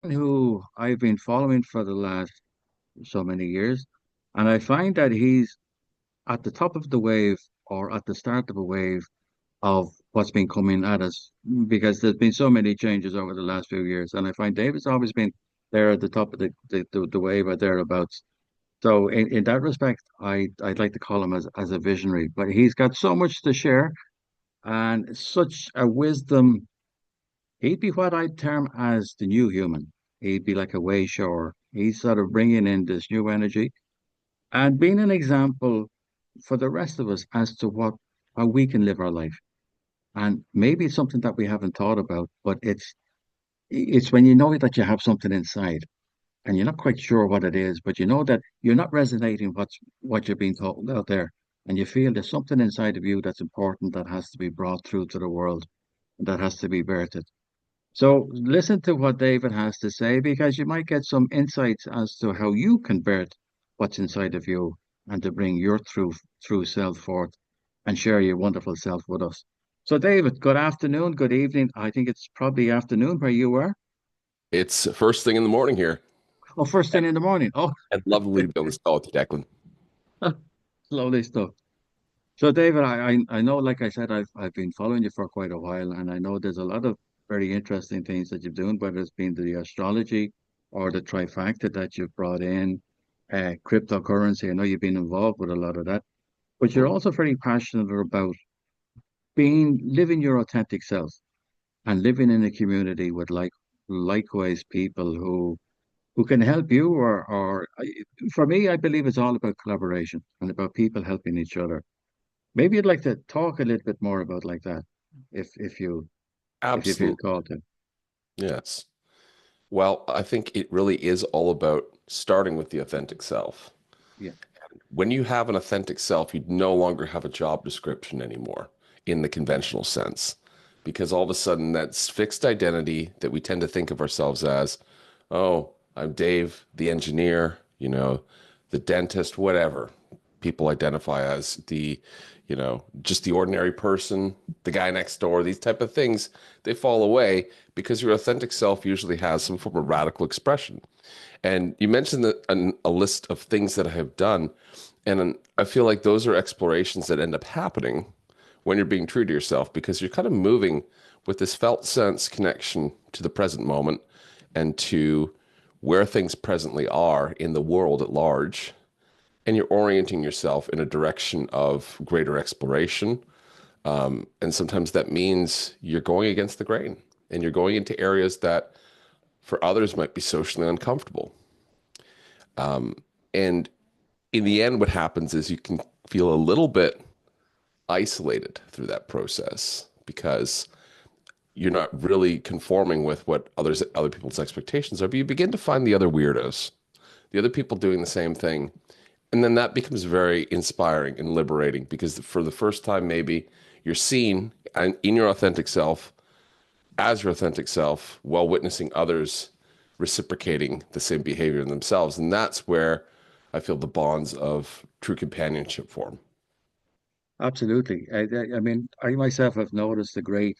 who I've been following for the last so many years, and I find that he's at the top of the wave or at the start of a wave of what's been coming at us because there's been so many changes over the last few years, and I find David's always been there at the top of the wave or thereabouts. So in that respect, I'd like to call him as a visionary, but he's got so much to share and such a wisdom. He'd be what I'd term as the new human. He'd be like a way shower. He's sort of bringing in this new energy and being an example for the rest of us as to what how we can live our life. And maybe it's something that we haven't thought about, but it's when you know that you have something inside and you're not quite sure what it is, but you know that you're not resonating what you're being told out there, and you feel there's something inside of you that's important that has to be brought through to the world, that has to be birthed. So listen to what David has to say because you might get some insights as to how you convert what's inside of you and to bring your true self forth and share your wonderful self with us. So David, good afternoon, good evening. I think it's probably afternoon where you are. It's first thing in the morning here. Oh, first thing in the morning. Oh, I'd lovely to be on this call with you, Declan. lovely stuff. So David, I know, like I said, I've been following you for quite a while, and I know there's a lot of very interesting things that you're doing, whether it's been the astrology or the trifecta that you've brought in, cryptocurrency. I know you've been involved with a lot of that, but you're Mhm. also very passionate about being living your authentic self and living in a community with likewise people who can help you for me, I believe it's all about collaboration and about people helping each other. Maybe you'd like to talk a little bit more about like that, if you feel Absolutely. called to. Yes. Well, I think it really is all about starting with the authentic self. Yeah. When you have an authentic self, you no longer have a job description anymore in the conventional sense, because all of a sudden that's fixed identity that we tend to think of ourselves as, oh, I'm Dave, the engineer, the dentist, whatever people identify as just the ordinary person, the guy next door, these type of things, they fall away because your authentic self usually has some form of radical expression. And you mentioned a list of things that I have done. And I feel like those are explorations that end up happening when you're being true to yourself because you're kind of moving with this felt sense connection to the present moment and to where things presently are in the world at large. And you're orienting yourself in a direction of greater exploration. And sometimes that means you're going against the grain and you're going into areas that for others might be socially uncomfortable. And in the end, what happens is you can feel a little bit isolated through that process because you're not really conforming with what other people's expectations are, but you begin to find the other weirdos, the other people doing the same thing. And then that becomes very inspiring and liberating because for the first time, maybe you're seen in your authentic self as your authentic self while witnessing others reciprocating the same behavior in themselves. And that's where I feel the bonds of true companionship form. Absolutely. I mean, I myself have noticed a great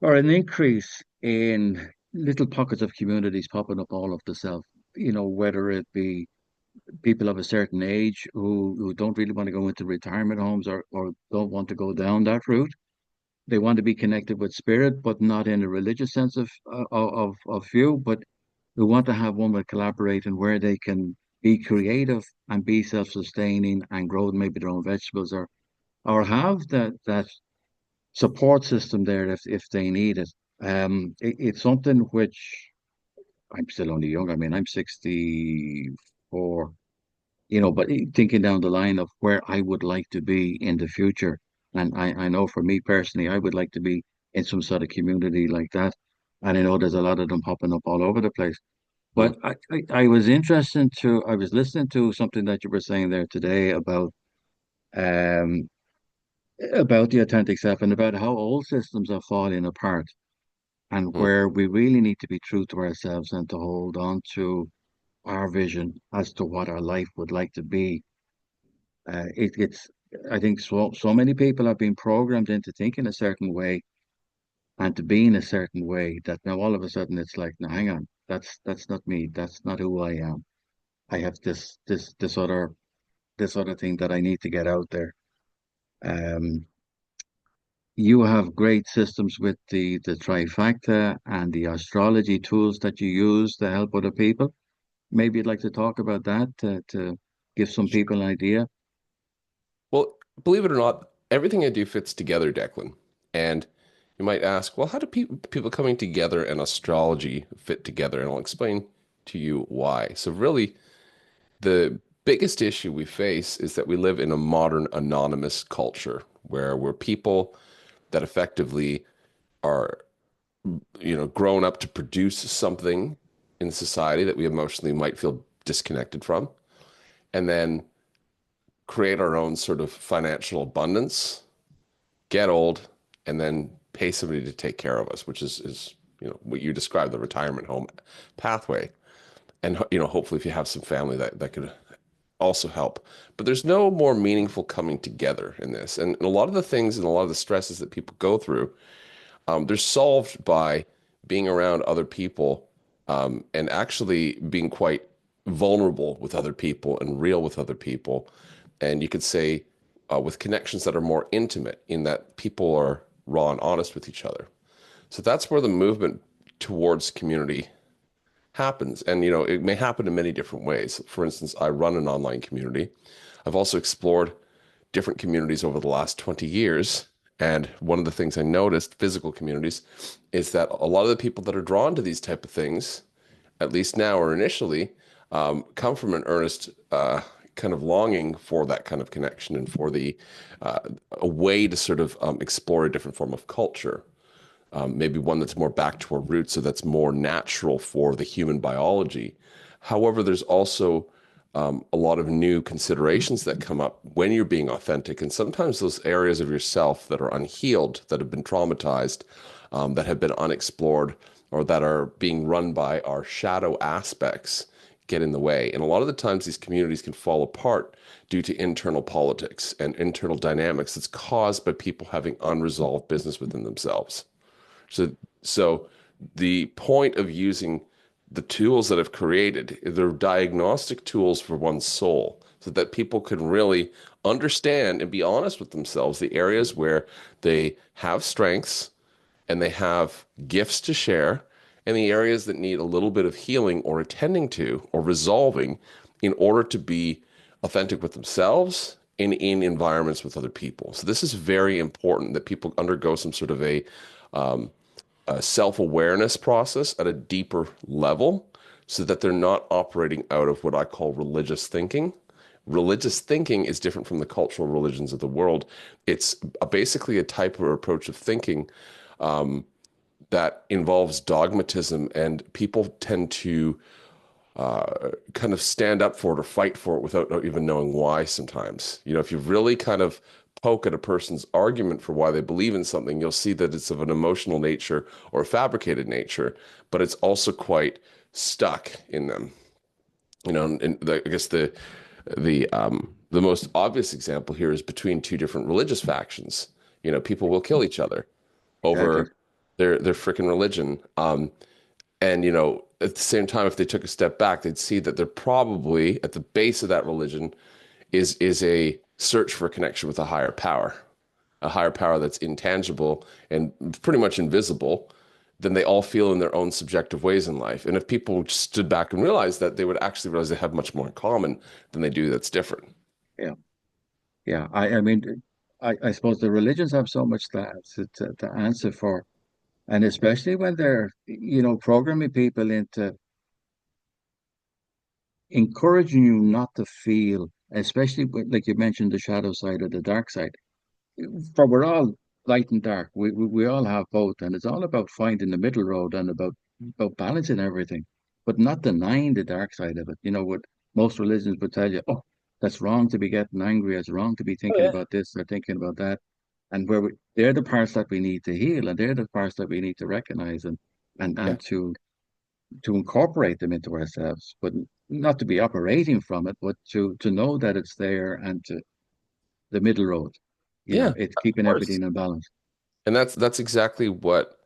or an increase in little pockets of communities popping up all of the self, whether it be people of a certain age who don't really want to go into retirement homes or don't want to go down that route. They want to be connected with spirit, but not in a religious sense of view, but who want to have one with collaborating where they can be creative and be self-sustaining and grow maybe their own vegetables or have that support system there if they need it. It's something which I'm still only young. I mean, I'm 64, but thinking down the line of where I would like to be in the future. And I know for me personally, I would like to be in some sort of community like that. And I know there's a lot of them popping up all over the place. Hmm. But I was listening to something that you were saying there today um, about the authentic self and about how old systems are falling apart and Hmm. where we really need to be true to ourselves and to hold on to our vision as to what our life would like to be. It's I think so many people have been programmed into thinking a certain way, and to be in a certain way that now all of a sudden it's like, no, hang on, that's not me. That's not who I am. I have this other thing that I need to get out there. Um, you have great systems with the trifecta and the astrology tools that you use to help other people. Maybe you'd like to talk about that to give some people an idea. Well, believe it or not, everything I do fits together, Declan. And you might ask, well, how do people coming together and astrology fit together? And I'll explain to you why. So really, the biggest issue we face is that we live in a modern anonymous culture where we're people that effectively are, grown up to produce something in society that we emotionally might feel disconnected from, and then create our own sort of financial abundance, get old, and then pay somebody to take care of us, which is what you described, the retirement home pathway. And hopefully if you have some family that could also help. But there's no more meaningful coming together in this. And a lot of the things and a lot of the stresses that people go through, they're solved by being around other people, and actually being quite vulnerable with other people and real with other people. And you could say with connections that are more intimate in that people are raw and honest with each other. So that's where the movement towards community happens. And, it may happen in many different ways. For instance, I run an online community. I've also explored different communities over the last 20 years. And one of the things I noticed, physical communities, is that a lot of the people that are drawn to these type of things, at least now or initially, come from an earnest kind of longing for that kind of connection and for uh, a way to sort of explore a different form of culture, maybe one that's more back to our roots, so that's more natural for the human biology. However, there's also a lot of new considerations that come up when you're being authentic, and sometimes those areas of yourself that are unhealed, that have been traumatized, that have been unexplored, or that are being run by our shadow aspects get in the way. And a lot of the times these communities can fall apart due to internal politics and internal dynamics that's caused by people having unresolved business within themselves. So, so the point of using the tools that I've created, they're diagnostic tools for one's soul, so that people can really understand and be honest with themselves, the areas where they have strengths and they have gifts to share, and the areas that need a little bit of healing or attending to or resolving in order to be authentic with themselves and in environments with other people. So this is very important that people undergo some sort of um, a self-awareness process at a deeper level so that they're not operating out of what I call religious thinking. Religious thinking is different from the cultural religions of the world. It's basically a type or approach of thinking um, that involves dogmatism, and people tend to kind of stand up for it or fight for it without even knowing why sometimes. If you really kind of poke at a person's argument for why they believe in something, you'll see that it's of an emotional nature or a fabricated nature, but it's also quite stuck in them. I guess the most obvious example here is between two different religious factions. People will kill each other Exactly. over their freaking religion. And at the same time, if they took a step back, they'd see that they're probably at the base of that religion is a search for a connection with a higher power that's intangible and pretty much invisible, than they all feel in their own subjective ways in life. And if people stood back and realized that, they would actually realize they have much more in common than they do that's different. Yeah. Yeah. I mean, I suppose the religions have so much to answer for. And especially when they're, programming people into encouraging you not to feel, especially like you mentioned, the shadow side or the dark side. For we're all light and dark. We all have both, and it's all about finding the middle road and about balancing everything, but not denying the dark side of it. What most religions would tell you, oh, that's wrong to be getting angry. It's wrong to be Oh thinking yeah. about this or thinking about that. And they're the parts that we need to heal, and they're the parts that we need to recognize and Yeah. and to incorporate them into ourselves, but not to be operating from it, but to know that it's there and to the middle road. Yeah, It's of keeping course. everything in balance. And that's exactly what.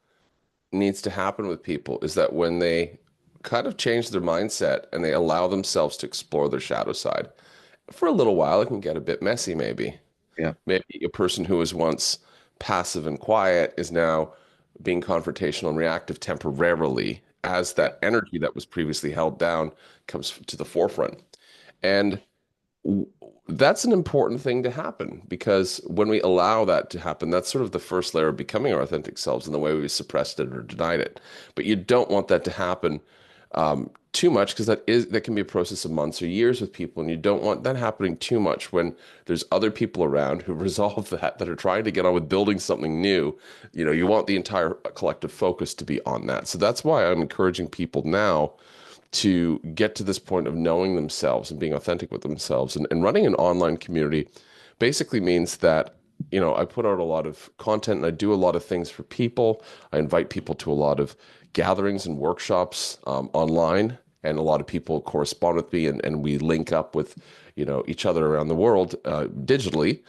needs to happen with people is that when they kind of change their mindset and they allow themselves to explore their shadow side, for a little while, it can get a bit messy, maybe. Yeah. Maybe a person who was once passive and quiet is now being confrontational and reactive temporarily as Yeah. that energy that was previously held down comes to the forefront. And w- that's an important thing to happen because when we allow that to happen, that's sort of the first layer of becoming our authentic selves in the way we suppressed it or denied it. But you don't want that to happen too much because that can be a process of months or years with people, and you don't want that happening too much when there's other people around who resolve that are trying to get on with building something new. You want the entire collective focus to be on that. So that's why I'm encouraging people now to get to this point of knowing themselves and being authentic with themselves. And running an online community basically means that, I put out a lot of content and I do a lot of things for people. I invite people to a lot of gatherings and workshops online. And a lot of people correspond with me and we link up with, each other around the world digitally.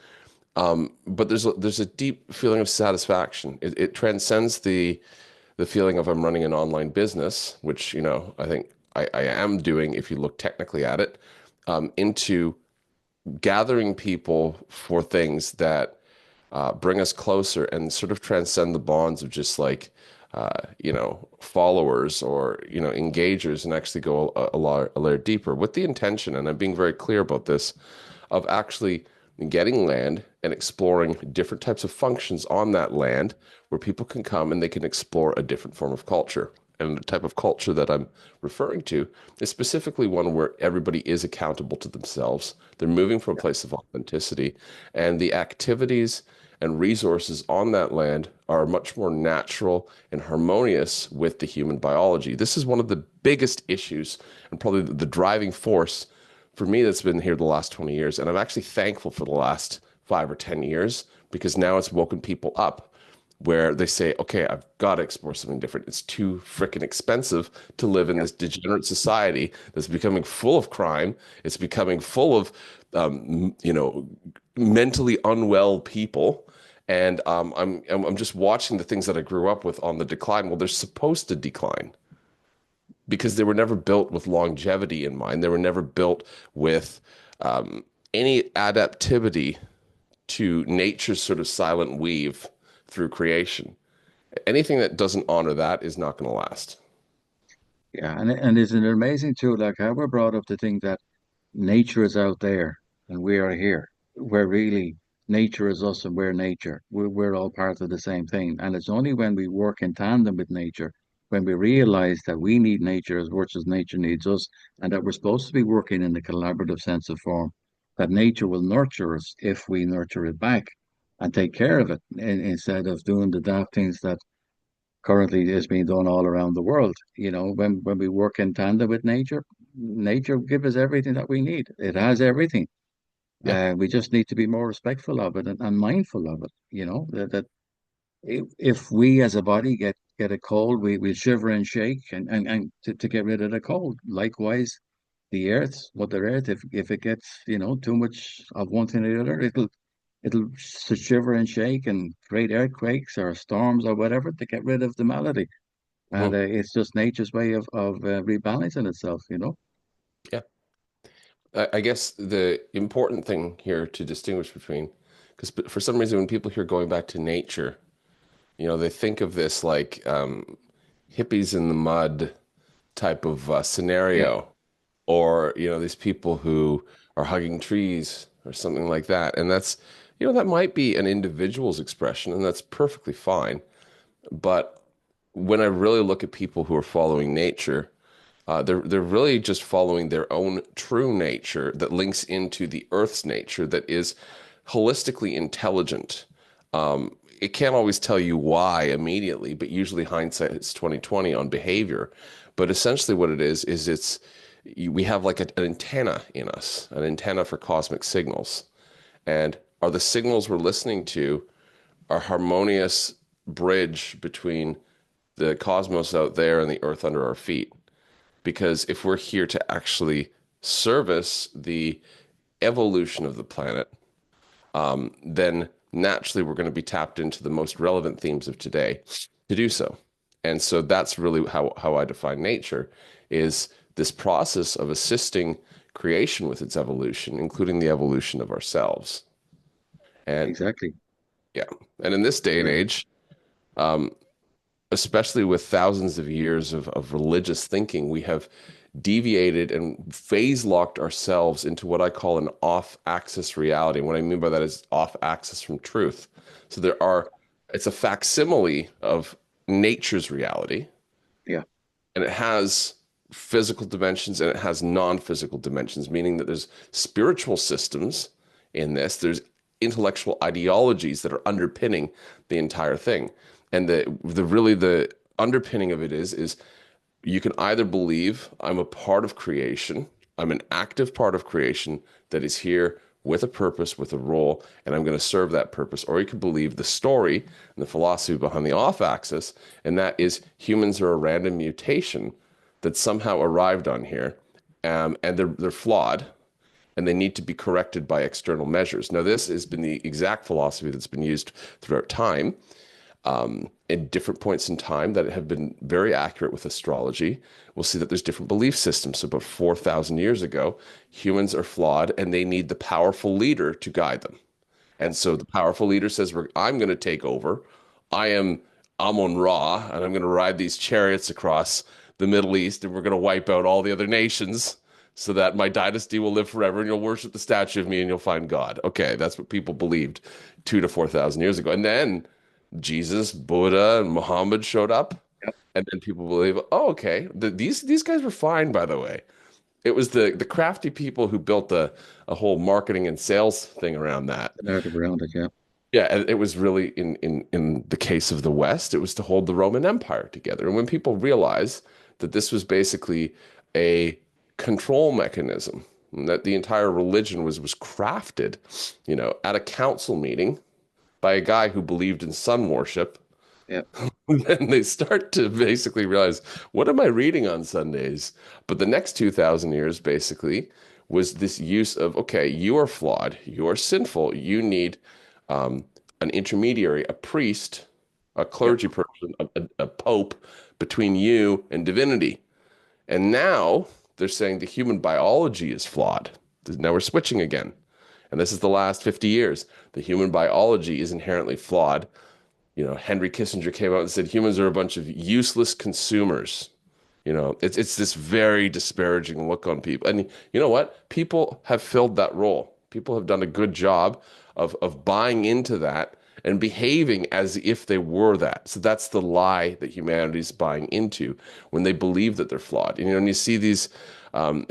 But there's a deep feeling of satisfaction. It transcends the feeling of I'm running an online business, which, I think I am doing if you look technically at it, into gathering people for things that bring us closer and sort of transcend the bonds of just like, followers or, engagers and actually go a layer deeper with the intention, and I'm being very clear about this, of actually getting land and exploring different types of functions on that land where people can come and they can explore a different form of culture. And the type of culture that I'm referring to is specifically one where everybody is accountable to themselves. They're moving from a place of authenticity, and the activities and resources on that land are much more natural and harmonious with the human biology. This is one of the biggest issues and probably the driving force for me that's been here the last 20 years. And I'm actually thankful for the last 5 or 10 years because now it's woken people up where they say, okay, I've got to explore something different. It's too freaking expensive to live in Yeah. this degenerate society that's becoming full of crime. It's becoming full of, mentally unwell people. And I'm just watching the things that I grew up with on the decline. Well, they're supposed to decline because they were never built with longevity in mind. They were never built with um, any adaptivity to nature's sort of silent weave through creation. Anything that doesn't honor that is not going to last. Yeah. And isn't it amazing too, like how we're brought up to think that nature is out there and we are here, where really nature is us and we're nature. We're all part of the same thing. And it's only when we work in tandem with nature, when we realize that we need nature as much as nature needs us, and that we're supposed to be working in the collaborative sense of form, that nature will nurture us if we nurture it back and take care of it instead of doing the daft things that currently is being done all around the world. When we work in tandem with nature, nature gives us everything that we need. It has everything. Yeah, We just need to be more respectful of it and mindful of it. That if we as a body get a cold, we shiver and shake and to get rid of the cold. Likewise, the earth, Mother Earth, if it gets too much of one thing or the other, it'll shiver and shake and create earthquakes or storms or whatever to get rid of the malady. And mhm, it's just nature's way of rebalancing itself. yeah. I guess the important thing here to distinguish between, because for some reason when people hear going back to nature, they think of this like hippies in the mud type of Yeah, scenario, or these people who are hugging trees or something like that. And that's, that might be an individual's expression, and that's perfectly fine. But when I really look at people who are following nature, they're really just following their own true nature that links into the Earth's nature that is holistically intelligent. It can't always tell you why immediately, but usually hindsight is 2020 on behavior. But essentially, what it is we have like an antenna in us, an antenna for cosmic signals, and are the signals we're listening to a harmonious bridge between the cosmos out there and the Earth under our feet? Because if we're here to actually service the evolution of the planet, then naturally we're going to be tapped into the most relevant themes of today to do so. And so that's really how I define nature is this process of assisting creation with its evolution, including the evolution of ourselves. And Exactly. yeah, and in this day and Yeah. age, um, especially with thousands of years of religious thinking, we have deviated and phase locked ourselves into what I call an off-axis reality. And what I mean by that is off-axis from truth. So it's a facsimile of nature's reality, Yeah. and it has physical dimensions and it has non-physical dimensions, meaning that there's spiritual systems in this, there's intellectual ideologies that are underpinning the entire thing. And the underpinning of it is you can either believe I'm a part of creation, I'm an active part of creation that is here with a purpose, with a role, and I'm going to serve that purpose. Or you could believe the story and the philosophy behind the off axis, and that is humans are a random mutation that somehow arrived on here, and they're flawed, and they need to be corrected by external measures. Now, this has been the exact philosophy that's been used throughout time at different points in time that have been very accurate with astrology. We'll see that there's different belief systems. So about 4,000 years ago, humans are flawed and they need the powerful leader to guide them. And so the powerful leader says, I'm going to take over. I am Amon Ra, and I'm going to ride these chariots across the Middle East, and we're going to wipe out all the other nations so that my dynasty will live forever, and you'll worship the statue of me and you'll find God. Okay, that's what people believed 2 to 4,000 years ago. And then Jesus, Buddha, and Muhammad showed up, Yep. and then people believe, oh, okay, these guys were fine, by the way. It was the crafty people who built a whole marketing and sales thing around that. The narrative around it. Yeah. Yeah, and it was really in the case of the West, it was to hold the Roman Empire together. And when people realized that this was basically a control mechanism, and that the entire religion was crafted, at a council meeting by a guy who believed in sun worship, Yeah. then they start to basically realize, what am I reading on Sundays? But the next 2,000 years basically was this use of, okay, you are flawed, you are sinful, you need um, an intermediary, a priest, a Yep. clergy person, a pope between you and divinity. And now they're saying the human biology is flawed. Now we're switching again. And this is the last 50 years. The human biology is inherently flawed. Henry Kissinger came out and said humans are a bunch of useless consumers. It's this very disparaging look on people. And you know what? People have filled that role. People have done a good job of buying into that and behaving as if they were that. So that's the lie that humanity's buying into when they believe that they're flawed. And you see these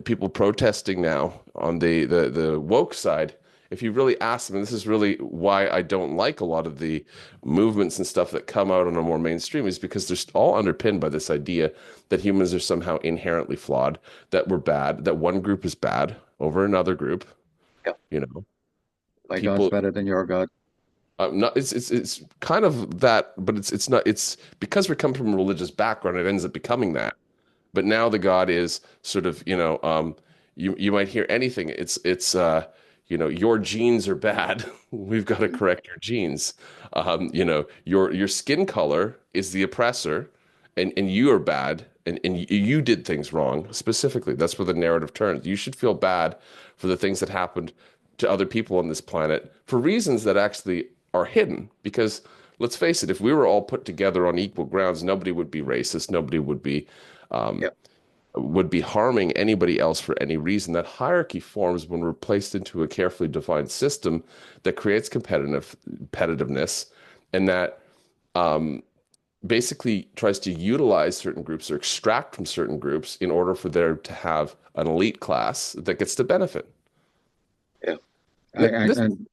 people protesting now on the woke side. If you really ask them, and this is really why I don't like a lot of the movements and stuff that come out on a more mainstream, is because they're all underpinned by this idea that humans are somehow inherently flawed, that we're bad, that one group is bad over another group. Yep. You know, My God's people. better than your God. Not, it's kind of that, but it's not. It's because we come from a religious background, it ends up becoming that. But now the God is sort of, you might hear anything. It's your genes are bad. We've got to correct your genes. Your skin color is the oppressor, and you are bad, and you did things wrong. Specifically, that's where the narrative turns. You should feel bad for the things that happened to other people on this planet for reasons that actually are hidden. Because let's face it, if we were all put together on equal grounds, nobody would be racist. Nobody Yep. would be harming anybody else for any reason. That hierarchy forms when we're placed into a carefully defined system that creates competitiveness, and that basically tries to utilize certain groups or extract from certain groups in order for there to have an elite class that gets to benefit. Yeah. This, And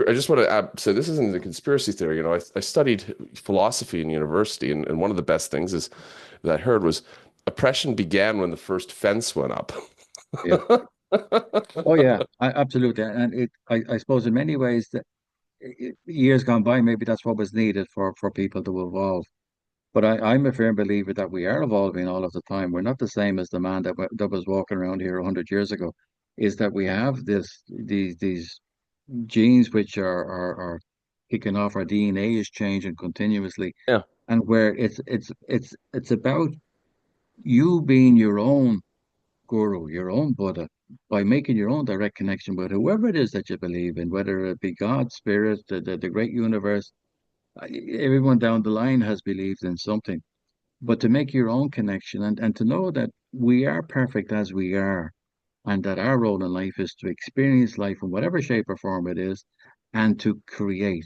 I just want to add, so this isn't a conspiracy theory. I studied philosophy in university, and one of the best things is that I heard was oppression began when the first fence went up. yeah. Oh yeah. Absolutely. And I suppose in many ways that years gone by, maybe that's what was needed for people to evolve. But I'm a firm believer that we are evolving all of the time. We're not the same as the man that was walking around here 100 years ago. Is that we have these genes which are kicking off. Our DNA is changing continuously, Yeah. and where it's about you being your own guru, your own Buddha, by making your own direct connection with whoever it is that you believe in, whether it be God, spirit, the great universe. Everyone down the line has believed in something, but to make your own connection and to know that we are perfect as we are, and that our role in life is to experience life in whatever shape or form it is, and to create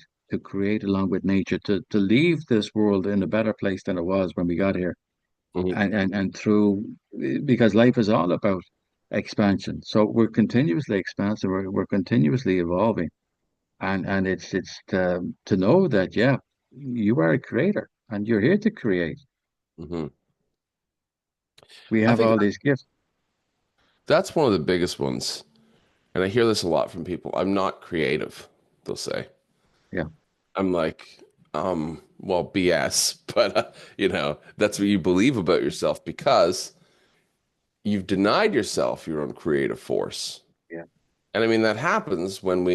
along with nature, to leave this world in a better place than it was when we got here, Mhm. and through, because life is all about expansion. So we're continuously expansive, we're continuously evolving, and it's to know that, yeah, you are a creator and you're here to create. Mhm. We I have think all these gifts. that's one of the biggest ones. And I hear this a lot from people. I'm not creative, they'll say. Yeah, I'm like, well, BS, but that's what you believe about yourself because you've denied yourself your own creative force. yeah, And I mean that happens when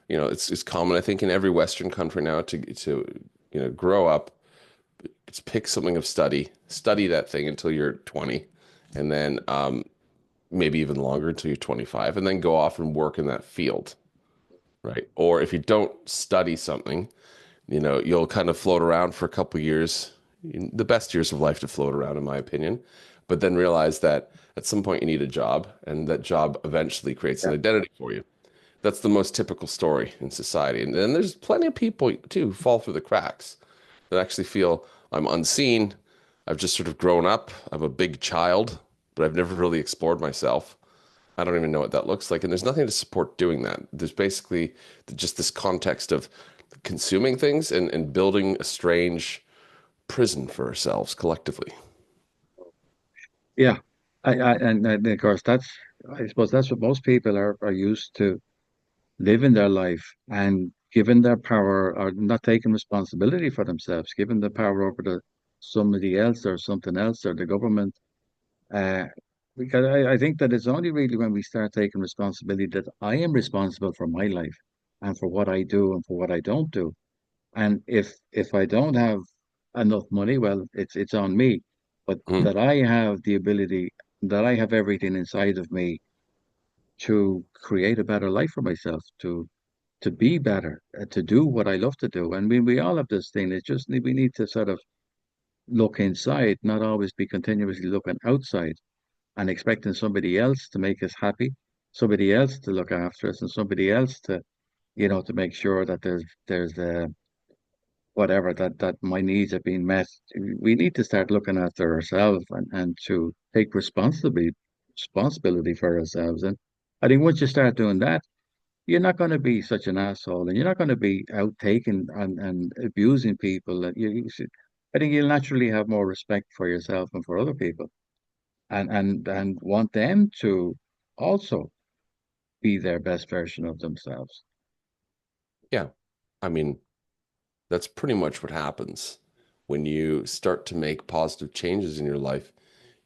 it's common I think in every Western country now to grow up, it's pick something of study that thing until you're 20, and then maybe even longer until you're 25, and then go off and work in that field, right? Or if you don't study something, you'll kind of float around for a couple years, the best years of life to float around, in my opinion, but then realize that at some point you need a job, and that job eventually creates yeah, an identity for you. That's the most typical story in society. And then there's plenty of people too who fall through the cracks that actually feel I'm unseen. I've just sort of grown up. I'm a big child, but I've never really explored myself. I don't even know what that looks like. And there's nothing to support doing that. There's basically just this context of consuming things and building a strange prison for ourselves collectively. yeah. And of course, I suppose that's what most people are used to living their life, and given their power, or not taking responsibility for themselves, giving the power over to somebody else or something else or the government. Uh, because I think that it's only really when we start taking responsibility that I am responsible for my life and for what I do and for what I don't do. And if I don't have enough money, well, it's on me. But Mhm. that I have the ability, that I have everything inside of me to create a better life for myself, to be better, to do what I love to do. And we all have this thing. It's just we need to sort of look inside, not always be continuously looking outside and expecting somebody else to make us happy, somebody else to look after us, and somebody else to, to make sure that there's whatever, that my needs are being met. We need to start looking after ourselves, and to take responsibility for ourselves. And I think once you start doing that, you're not going to be such an asshole, and you're not going to be out taking and abusing people. That I think you'll naturally have more respect for yourself and for other people, and want them to also be their best version of themselves. Yeah. I mean, that's pretty much what happens when you start to make positive changes in your life.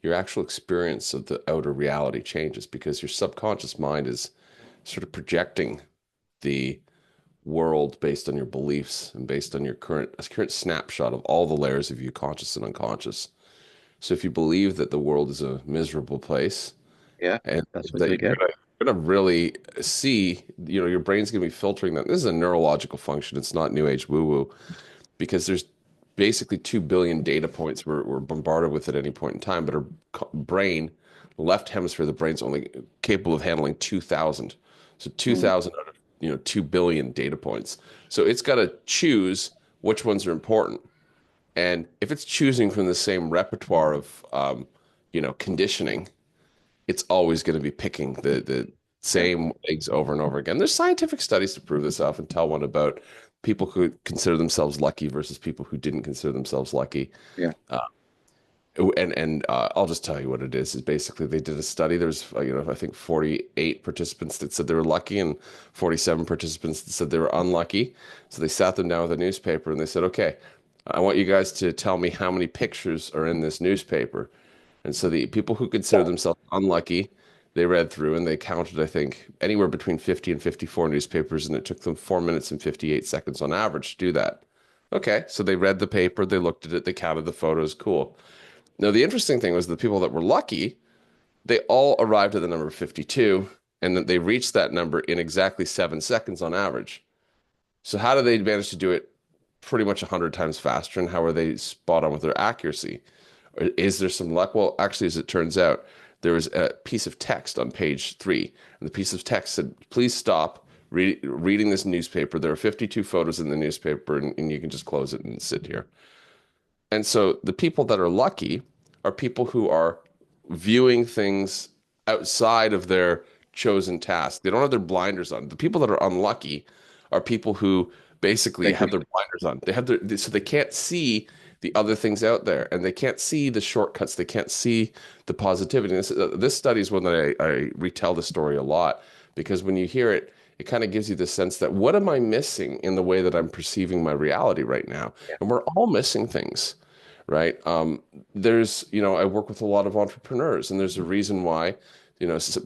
Your actual experience of the outer reality changes because your subconscious mind is sort of projecting the world based on your beliefs and based on your current snapshot of all the layers of you, conscious and unconscious. So if you believe that the world is a miserable place Yeah, and that's what that you'll get. you're gonna really see, your brain's gonna be filtering that. This is a neurological function. It's not new age woo woo because there's basically 2 billion data points we're bombarded with at any point in time, but our brain, the left hemisphere of the brain's only capable of handling 2,000. So Mm, 2,000 out of 2 billion data points. So it's got to choose which ones are important. And if it's choosing from the same repertoire of conditioning, it's always going to be picking the yeah, same things over and over again. There's scientific studies to prove this off and tell one about people who consider themselves lucky versus people who didn't consider themselves lucky. yeah. Uh, and I'll just tell you what it is basically they did a study. There's I think 48 participants that said they were lucky and 47 participants that said they were unlucky. So they sat them down with a newspaper and they said, okay, I want you guys to tell me how many pictures are in this newspaper. And so the people who consider themselves unlucky, they read through and they counted, I think, anywhere between 50 and 54 newspapers, and it took them 4 minutes and 58 seconds on average to do that. Okay, so they read the paper, they looked at it, they counted the photos, cool. Now, the interesting thing was the people that were lucky, they all arrived at the number 52, and that they reached that number in exactly 7 seconds on average. So how do they manage to do it pretty much 100 times faster, and how are they spot on with their accuracy? Is there some luck? Well, actually, as it turns out, there was a piece of text on page 3, and the piece of text said, "Please stop reading this newspaper. There are 52 photos in the newspaper, and you can just close it and sit here." And so the people that are lucky are people who are viewing things outside of their chosen task. They don't have their blinders on. The people that are unlucky are people who basically Thank you. have their blinders on. They have so they can't see the other things out there, and they can't see the shortcuts. They can't see the positivity. This study is one that I retell the story a lot, because when you hear it, it kind of gives you the sense that what am I missing in the way that I'm perceiving my reality right now? Yeah. And we're all missing things, right? I work with a lot of entrepreneurs, and there's a reason why,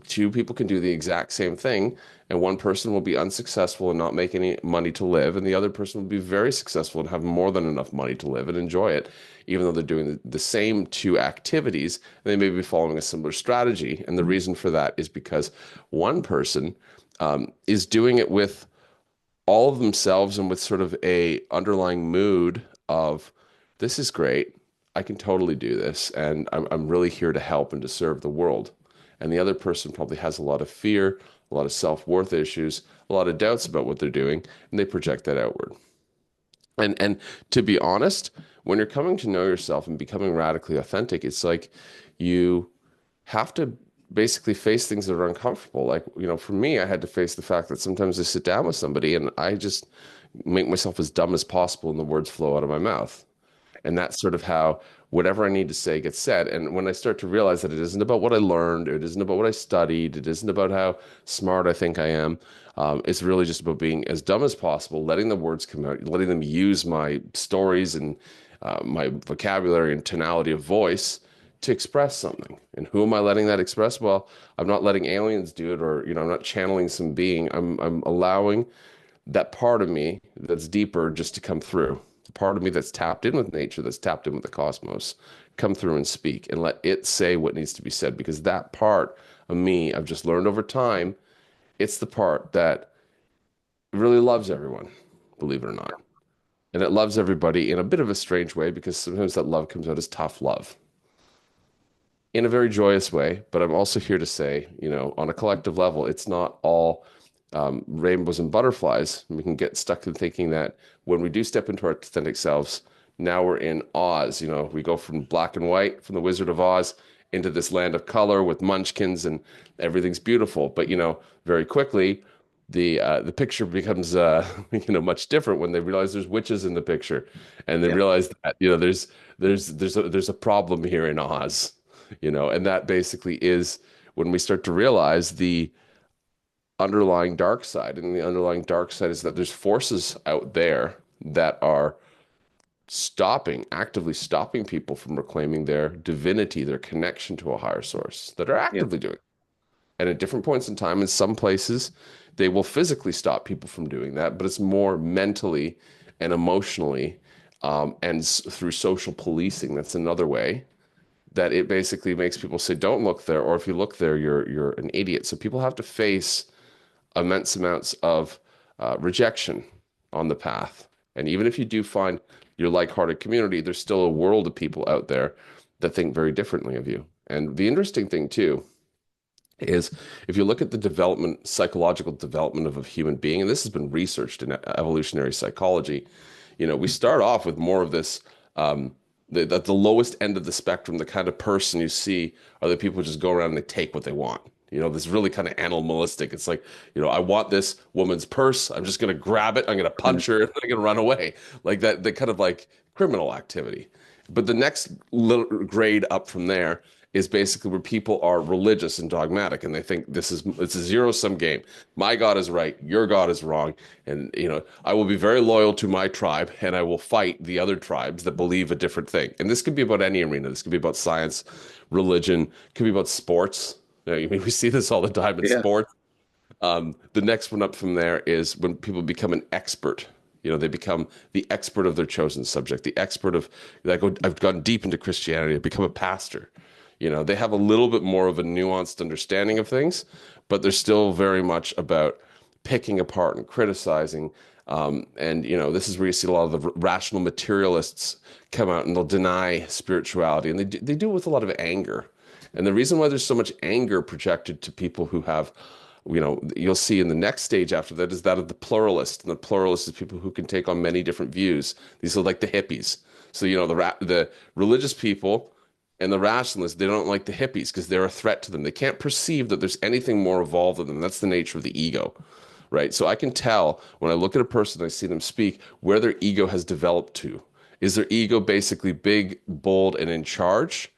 two people can do the exact same thing, and one person will be unsuccessful and not make any money to live, and the other person will be very successful and have more than enough money to live and enjoy it, even though they're doing the same two activities, and they may be following a similar strategy. And the reason for that is because one person is doing it with all of themselves and with sort of a underlying mood of, this is great. I can totally do this. And I'm really here to help and to serve the world. And the other person probably has a lot of fear, a lot of self-worth issues, a lot of doubts about what they're doing, and they project that outward. And to be honest, when you're coming to know yourself and becoming radically authentic, it's like you have to basically face things that are uncomfortable. Like, for me, I had to face the fact that sometimes I sit down with somebody and I just make myself as dumb as possible and the words flow out of my mouth. And that's sort of how whatever I need to say gets said. And when I start to realize that it isn't about what I learned, it isn't about what I studied, it isn't about how smart I think I am, it's really just about being as dumb as possible, letting the words come out, letting them use my stories and my vocabulary and tonality of voice to express something. And who am I letting that express? Well, I'm not letting aliens do it, or I'm not channeling some being. I'm allowing that part of me that's deeper just to come through. The part of me that's tapped in with nature, that's tapped in with the cosmos, come through and speak and let it say what needs to be said. Because that part of me, I've just learned over time, it's the part that really loves everyone, believe it or not. And it loves everybody in a bit of a strange way, because sometimes that love comes out as tough love in a very joyous way. But I'm also here to say, on a collective level, it's not all rainbows and butterflies. We can get stuck in thinking that when we do step into our authentic selves, now we're in Oz. We go from black and white, from the Wizard of Oz, into this land of color with munchkins and everything's beautiful. But very quickly, the picture becomes much different when they realize there's witches in the picture, and they Yeah. realize that there's a problem here in Oz, and that basically is when we start to realize the underlying dark side. And the underlying dark side is that there's forces out there that are actively stopping people from reclaiming their divinity, their connection to a higher source, that are Yeah. actively doing it. And at different points in time, in some places, they will physically stop people from doing that, but it's more mentally and emotionally, through social policing. That's another way that it basically makes people say, "Don't look there," or "If you look there, you're an idiot." So people have to face immense amounts of rejection on the path. And even if you do find your like-hearted community, there's still a world of people out there that think very differently of you. And the interesting thing too is, if you look at the psychological development of a human being, and this has been researched in evolutionary psychology, we start off with more of this, the lowest end of the spectrum. The kind of person you see are the people who just go around and they take what they want. This really kind of animalistic. It's like, I want this woman's purse. I'm just going to grab it. I'm going to punch her and I'm going to run away. Like that, the kind of like criminal activity. But the next little grade up from there is basically where people are religious and dogmatic, and they think it's a zero-sum game. My God is right, your God is wrong, and I will be very loyal to my tribe, and I will fight the other tribes that believe a different thing. And this could be about any arena. This could be about science, religion, it could be about sports. We see this all the time in Yeah. sports. The next one up from there is when people become an expert They become the expert of their chosen subject, the expert of, like, "Oh, I've gone deep into Christianity, I've become a pastor." They have a little bit more of a nuanced understanding of things, but they're still very much about picking apart and criticizing. And this is where you see a lot of the rational materialists come out and they'll deny spirituality, and they do it with a lot of anger. And the reason why there's so much anger projected to people who have, you'll see in the next stage after that is that of the pluralist. And the pluralist is people who can take on many different views. These are like the hippies. So, the religious people and the rationalists, they don't like the hippies because they're a threat to them. They can't perceive that there's anything more evolved than them. That's the nature of the ego, right? So I can tell when I look at a person, I see them speak, where their ego has developed to. Is their ego basically big, bold, and in charge?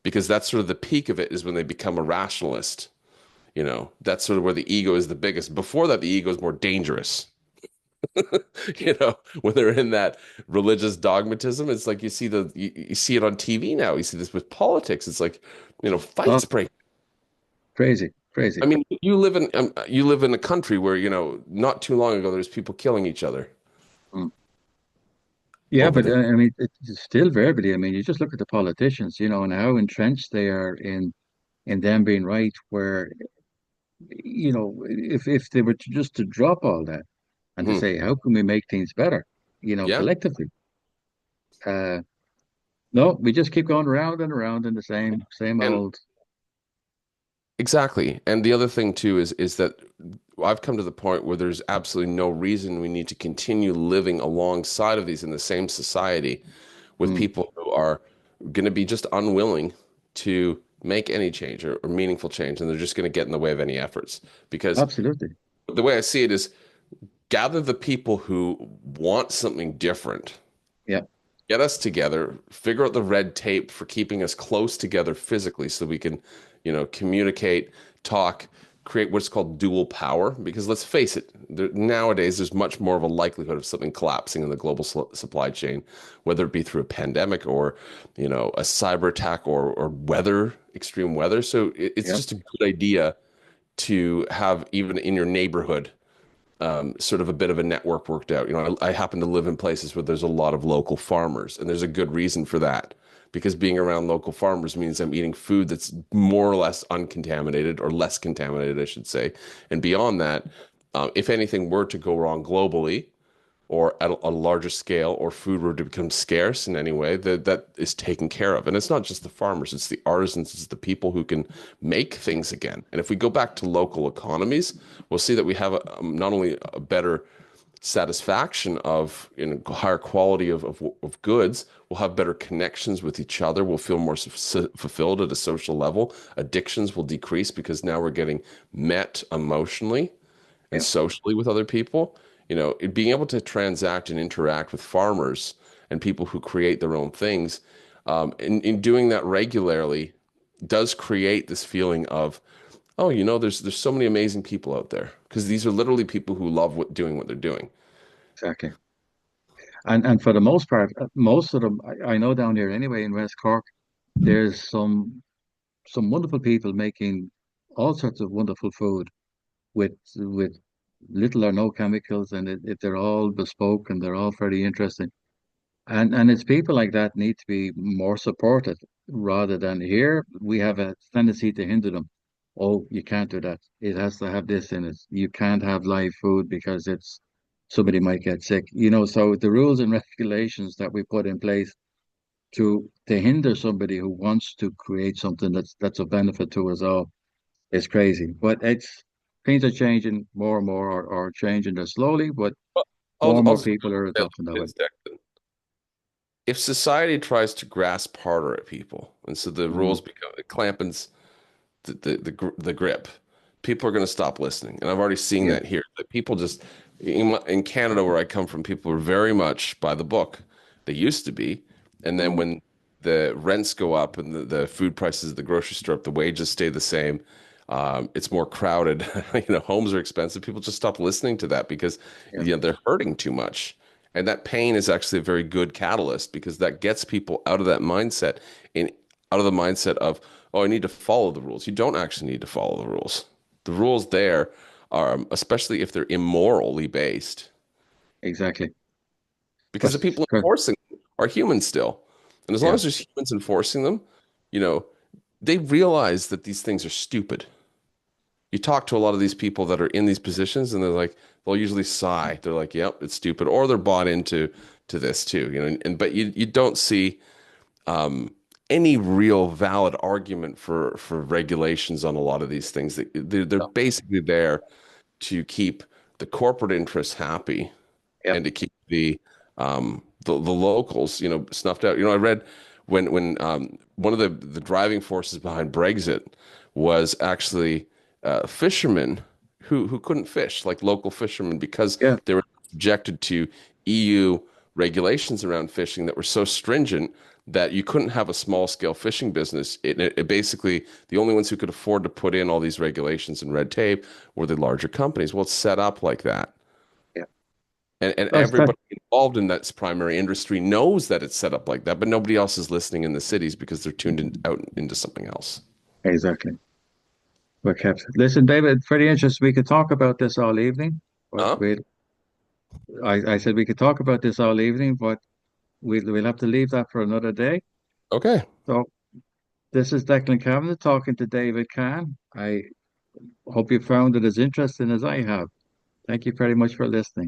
Because that's sort of the peak of it is when they become a rationalist. That's sort of where the ego is the biggest. Before that, the ego is more dangerous. When they're in that religious dogmatism, it's like you see it on TV now. You see this with politics. It's like, Oh, fights break. crazy, I crazy. mean, you live in a country where, not too long ago there's people killing each other Mm. Yeah, over but this. I mean, it's still verbally. I mean, you just look at the politicians, and how entrenched they are in them being right. Where, if they were to drop all that and to Mhm. say, how can we make things better, Yeah. collectively? Uh, no, we just keep going around and around in the same And old. exactly. And the other thing too is that I've come to the point where there's absolutely no reason we need to continue living alongside of these in the same society with Mm, people who are going to be just unwilling to make any change or meaningful change, and they're just going to get in the way of any efforts. Because absolutely. the way I see it is gather the people who want something different, Yeah, get us together, figure out the red tape for keeping us close together physically so we can, communicate, talk, create what's called dual power. Because let's face it, nowadays there's much more of a likelihood of something collapsing in the global supply chain, whether it be through a pandemic or, a cyber attack or weather, extreme weather. So it's yeah, just a good idea to have even in your neighborhood sort of a bit of a network worked out. I happen to live in places where there's a lot of local farmers, and there's a good reason for that. Because being around local farmers means I'm eating food that's more or less uncontaminated, or less contaminated, I should say. And beyond that, if anything were to go wrong globally, or at a larger scale, or food were to become scarce in any way, that is taken care of. And it's not just the farmers, it's the artisans, it's the people who can make things again. And if we go back to local economies, we'll see that we have not only a better satisfaction of higher quality of goods, we'll have better connections with each other, we'll feel more fulfilled at a social level. Addictions will decrease because now we're getting met emotionally and yeah, socially with other people. Being able to transact and interact with farmers and people who create their own things, in doing that regularly, does create this feeling of, oh, there's so many amazing people out there because these are literally people who love doing what they're doing. exactly. And for the most part, most of them, I know down here anyway in West Cork, there's some wonderful people making all sorts of wonderful food with little or no chemicals, and they're all bespoke and they're all very interesting. And it's people like that need to be more supported rather than here we have a tendency to hinder them. Oh, you can't do that. It has to have this in it. You can't have live food because it's somebody might get sick. So the rules and regulations that we put in place to hinder somebody who wants to create something that's of benefit to us all is crazy. But things are changing more and more, or changing there slowly, but Well, more and I'll more just people are adopting that way. if society tries to grasp harder at people, and so the Mm, rules become clamping's the grip, people are going to stop listening. And I've already seen yeah. that here. That people just in Canada, where I come from, people are very much by the book. They used to be, and then Mm, when the rents go up and the food prices at the grocery store up, the wages stay the same. It's more crowded. Homes are expensive. People just stop listening to that because yeah. they're hurting too much. And that pain is actually a very good catalyst because that gets people out of that mindset and out of the mindset of, oh, I need to follow the rules. You don't actually need to follow the rules. The rules there are, especially if they're immorally based, Exactly. because the That's people good. enforcing them are humans still. And as long Yeah, as there's humans enforcing them, you know, they realize that these things are stupid. You talk to a lot of these people that are in these positions, and they're like, they'll usually sigh. They're like, "Yep, it's stupid," or they're bought into this too. And but you don't see um, any real valid argument for regulations on a lot of these things. They're no, basically there to keep the corporate interests happy yeah, and to keep the locals, snuffed out. I read when one of the driving forces behind Brexit was actually fishermen who couldn't fish, like local fishermen, because yeah. they were subjected to EU regulations around fishing that were so stringent that you couldn't have a small scale fishing business. It basically, the only ones who could afford to put in all these regulations and red tape were the larger companies. Well, it's set up like that. Yeah. And That. everybody involved in that primary industry knows that it's set up like that, but nobody else is listening in the cities because they're out into something else. Exactly. What kept. Listen, David, pretty interesting. We could talk about this all evening, but Huh? I said we could talk about this all evening, but we'll have to leave that for another day. Okay. So this is Declan Cavanagh talking to David Kahn. I hope you found it as interesting as I have. Thank you very much for listening.